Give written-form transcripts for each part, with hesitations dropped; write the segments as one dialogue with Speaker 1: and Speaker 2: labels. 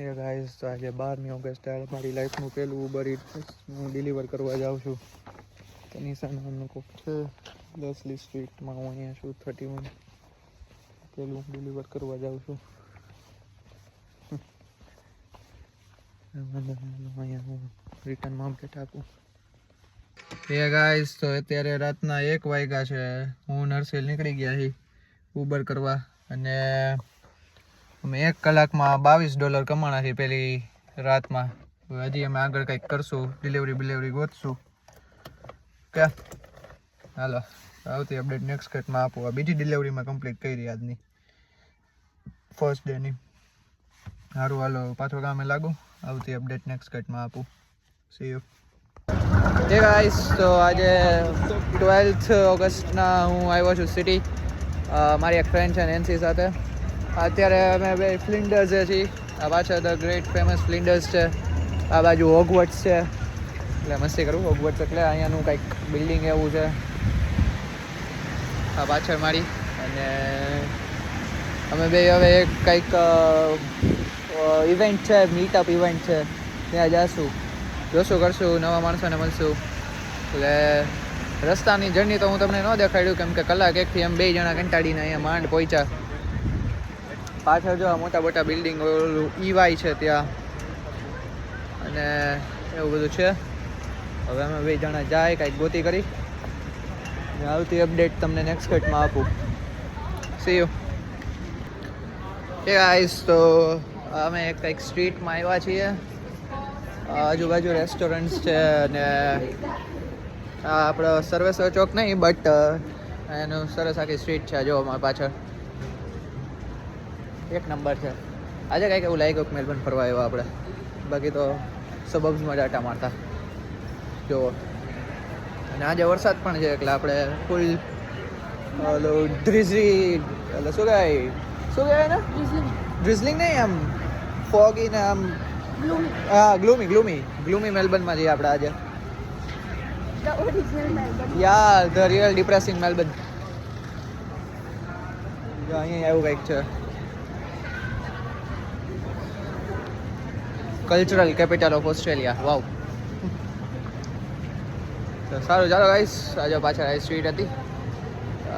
Speaker 1: એ guys તો આજે 12મી August મારી લાઈફનું પહેલું ઉબર ઇટ્સ હું ડિલિવર કરવા જાઉં છું. તનિષા નામનું કોક છે દસલી સ્ટ્રીટમાં. હું અહીંયા છું 31. પહેલું ડિલિવર કરવા જાઉં છું. અહીંયા હું રિટર્નમાં અપડેટ આપું. એ ગાઈસ તો અત્યારે રાતના 1 વાગ્યા છે. હું નર્સેલ નીકળી ગયા છીએ ઉબર કરવા અને અમે 1 કલાકમાં $22 કમાણા છે પેલી રાતમાં. હજી અમે આગળ કંઈક કરશું, ડિલિવરી ગોતશું. કે હાલો આવતી અપડેટ નેક્સ્ટ કટમાં આપો. આ બીજી ડિલિવરીમાં કમ્પ્લીટ કરી આજની ફર્સ્ટ ડેની. સારું હાલો પાછો કામે લાગુ. આવતી અપડેટ નેક્સ્ટ કટમાં આપું. C you. હે ગાઈસ તો આજે 12th ઓગસ્ટના હું આવ્યો છું સિટી. મારી એક ફ્રેન્ડ છે નેન્સી સાથે. અત્યારે અમે બે ફ્લિન્ડર્સ છીએ. આ પાછળ ધ ગ્રેટ ફેમસ ફ્લિન્ડર્સ છે. આ બાજુ હોગવર્ટ્સ છે. એટલે મસ્તી કરું. હોગવર્ટ્સ એટલે અહીંયાનું કંઈક બિલ્ડિંગ એવું છે. આ પાછળ મારી અને અમે બે હવે એક કંઈક ઇવેન્ટ છે, મીટઅપ ઇવેન્ટ છે, ત્યાં જઈશું, જોશું, કરશું, નવા માણસોને મળશું. એટલે રસ્તાની જર્ની તો હું તમને ન દેખાડ્યું કેમ કે કલાક 1થી એમ 2 જણા કંટાળીને અહીંયા માંડ પહોંચ્યા. પાછળ જો મોટા મોટા બિલ્ડિંગ EY છે ત્યાં અને એવું બધું છે. હવે અમે 2 જણા જાય કાંઈક ગોતી કરી આવતી અપડેટ તમને નેક્સ્ટ કટમાં આપું. C you. એ ગાઈસ તો અમે કંઈક સ્ટ્રીટમાં આવ્યા છીએ. આજુબાજુ રેસ્ટોરન્ટ્સ છે અને આ આપણો સર્વેશ્વર ચોક નહીં બટ એનું સરસ આખી સ્ટ્રીટ છે. જો અમારી પાછળ 1 નંબર છે. આજે કંઈક એવું લાગ્યું કે મેલબર્ન ફરવા આવ્યા આપણે. બાકી તો સબબ્સમાં જ આટા મારતા જુઓ. અને આજે વરસાદ પણ છે એટલે આપણે ફૂલ ડ્રિઝલી એટલે શું કહેવાય ને ડ્રિઝલિંગ નહીં, આમ ફોગી ને આમ હા ગ્લુમી મેલબર્નમાં જઈએ આપણે આજે. યાર ધ રિયલ ડિપ્રેસિંગ મેલબર્ન. અહીંયા એવું કંઈક છે. Cultural capital of Australia. Wow. સારું ચાલો ગાઈસ આજે પાછળ આ સ્ટ્રીટ હતી.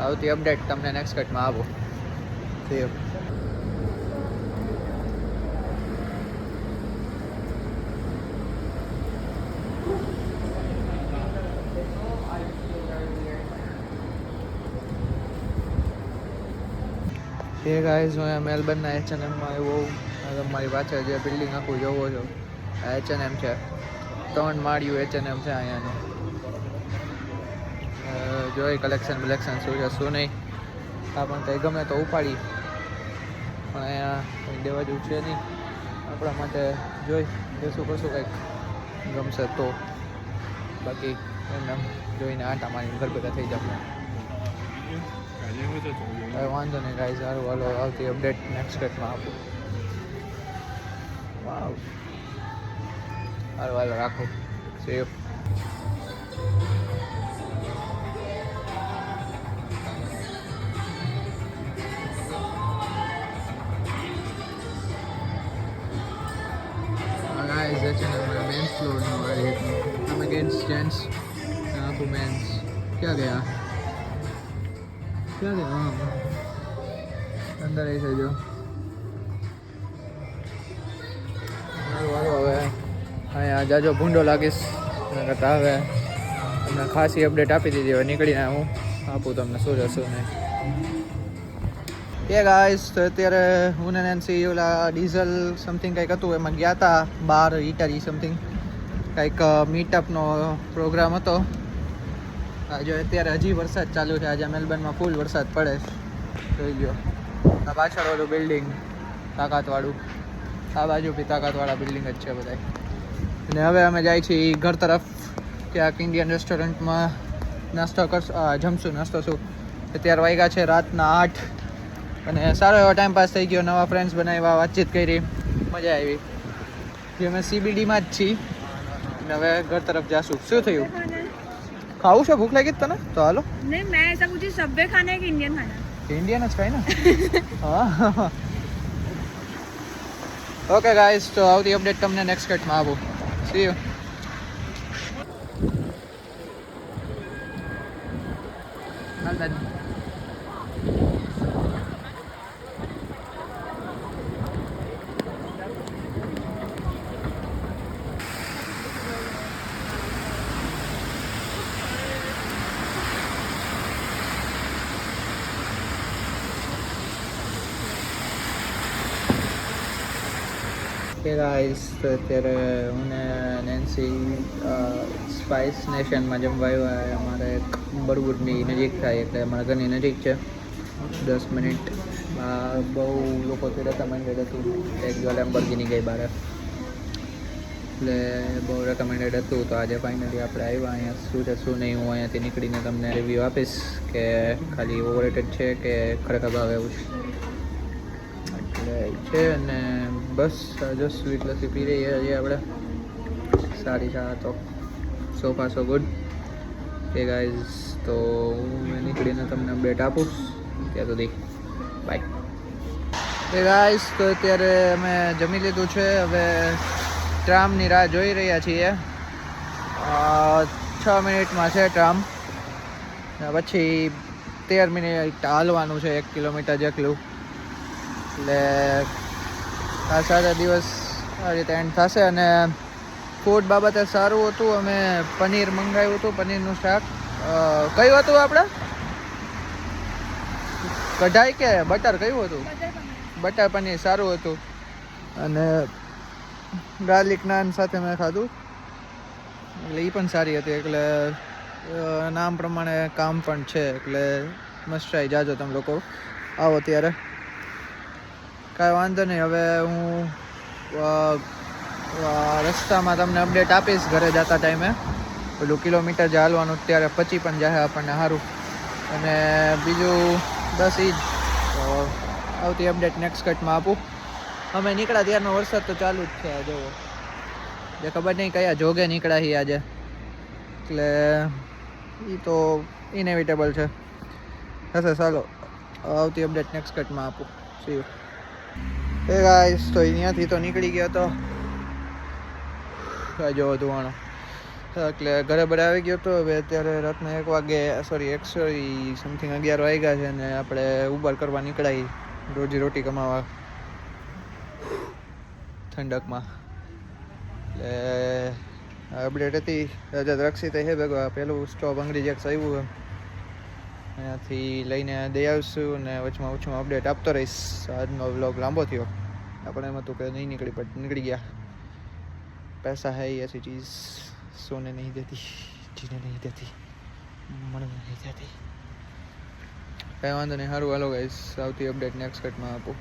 Speaker 1: આવતી અપડેટ તમને નેક્સ્ટ કટમાં આપો. C you. એ ગાઈસ હું મેલબર્નના H&Mમાં આવ્યો. મારી પાછળ જે બિલ્ડિંગ આખું જોવો છો H&M છે. 3 માળિયું H&M છે અહીંયાનું. જોઈ કલેક્શન શું છે શું નહીં. આ પણ કંઈ ગમે તો ઉપાડી પણ અહીંયા કંઈ દેવા જેવું છે નહીં આપણા માટે. જોઈ શું કરશું કંઈક ગમશે તો. બાકી એમને જોઈને આટા મારીને ઘર ભેગા થઈ જાવ. વાંધો નહીં ગાઈસ. સારું હાલો આવતી અપડેટ નેક્સ્ટ કટમાં આપું. વાવ. હાલો રાખો. See you. Guys H&M men's floor हमारे हम अगेंस्ट जेंट्स यहाँ पर मेंस क्या गया हाँ અંદર આવી છે. જો હવે અહીંયા જાજો ભૂંડો લાગીશ એના કરતાં હવે તમને ખાસી અપડેટ આપી દીધી. હવે નીકળીને હું આપું તમને શું જશું નહીં. એ ગાઈસ તો અત્યારે હું ને નેન્સી ઓલા ડીઝલ સમથિંગ કંઈક હતું એમાં ગયા હતા બહાર ઇટાલી સમથિંગ કંઈક મીટઅપનો પ્રોગ્રામ હતો. જો અત્યારે હજી વરસાદ ચાલુ છે. આજે મેલબર્નમાં ફૂલ વરસાદ પડે જોઈ લ્યો. આ પાછળ ઓલું બિલ્ડિંગ તાકાતવાળું, આ બાજુ બી તાકાતવાળા બિલ્ડિંગ જ છે બધા. અને હવે અમે જાય છીએ ઘર તરફ. ક્યાંક ઇન્ડિયન રેસ્ટોરન્ટમાં નાસ્તો જમશું. નાસ્તો શું અત્યારે વાગ્યા છે રાતના 8 અને સારો એવો ટાઈમ પાસ થઈ ગયો. નવા ફ્રેન્ડ્સ બનાવ્યા, વાતચીત કરી, મજા આવી. જે અમે CBDમાં જ છીએ અને હવે ઘર તરફ જાશું. શું થયું? खाऊ से भूख लगी तने तो हेलो
Speaker 2: नहीं मैं ऐसा कुछ सबवे खाना है कि इंडियन खाना
Speaker 1: इंडियन જ ખાય ને. હા ઓકે ગાઈસ, તો આવતી અપડેટ તમને નેક્સ્ટ કટમાં આપું. C you. કે ગાઈસ, તો અત્યારે હું ને નેન્સી સ્પાઇસ નેશનમાં જમવા આવ્યા. અમારે બરવુડની નજીક થાય એટલે અમારા ઘરની નજીક છે. 10 મિનિટ બહુ લોકોથી રેકમેન્ડેડ હતું. એક જો લેમ્બોર્ગિની ગઈ બહાર એટલે બહુ રેકમેન્ડેડ હતું. તો આજે ફાઇનલી આપણે આવ્યા. અહીંયા શું છે શું નહીં હું અહીંયાથી નીકળીને તમને રિવ્યૂ આપીશ કે ખાલી ઓવરરેટેડ છે કે ખરેખર ભાવ એવું છે છે. અને બસ જો સ્વીટ લસ્સી પી રહીએ છીએ આપણે. સારી ચા તો સો ફાર સો ગુડ. કે ગાઈઝ, તો હું નીકળીને તમને અપડેટ આપું. ત્યાં સુધી બાય. એ ગાઈઝ, તો અત્યારે અમે જમી લીધું છે. હવે ટ્રામની રાહ જોઈ રહ્યા છીએ. 6 મિનિટમાં છે ટ્રામ. પછી 13 મિનિટ હાલવાનું છે, 1 કિલોમીટર જેટલું. એટલે આ સારા દિવસ આ રીતે એન્ડ થશે. અને ફૂડ બાબતે સારું હતું. અમે પનીર મંગાવ્યું હતું, પનીરનું શાક. કયું હતું આપણે? કઢાઈ કે બટર કયું હતું? બટર પનીર સારું હતું. અને ગાર્લિક નાન સાથે મેં ખાધું એટલે એ પણ સારી હતી. એટલે નામ પ્રમાણે કામ પણ છે. એટલે મસ્ત ટ્રાય જાજો તમે લોકો આવો ત્યારે. કાંઈ વાંધો નહીં. હવે હું રસ્તામાં તમને અપડેટ આપીશ ઘરે જતા ટાઈમે. પેલું કિલોમીટર જે હાલવાનું ત્યારે પછી પણ જાય આપણને સારું. અને બીજું બસ એ જ. તો આવતી અપડેટ નેક્સ્ટ કટમાં આપું. અમે નીકળ્યા ત્યારનો વરસાદ તો ચાલુ જ છે. જોવો જે ખબર નહીં કયા જોગે નીકળ્યા છીએ આજે. એટલે એ તો ઇનેવિટેબલ છે. હશે ચાલો આવતી અપડેટ નેક્સ્ટ કટમાં આપું. C you. એ ગાઈસ, તો અહીંયાથી તો નીકળી ગયો તો જો ધોવાણો એટલે ઘરે બધા આવી ગયો તો. હવે અત્યારે રાતના 1 વાગે સમથિંગ 11 વાગ્યા છે. અને આપણે ઉબર કરવા નીકળાઈ રોજી રોટી કમાવા ઠંડકમાં. એટલે અપડેટ હતી. રજત રક્ષિત છે ભેગો. પેલું સ્ટોપ અંગ્રેજ એક્સ આવ્યું એનાથી લઈને દઈ આવશું. અને વચમાં અપડેટ આપતો રહીશ. આજનો વ્લોગ લાંબો થયો. આપણે એમ હતું કે નહીં નીકળી ગયા. पैसा है ही ऐसी चीज़ सोने नहीं देती, जीने नहीं देती, मरने नहीं देती. કાંઈ વાંધો નહીં. સારું હાલો ગાઈસ, આવતી અપડેટ નેક્સ્ટ કટમાં આપો.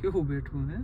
Speaker 1: કેવું બેઠું હે?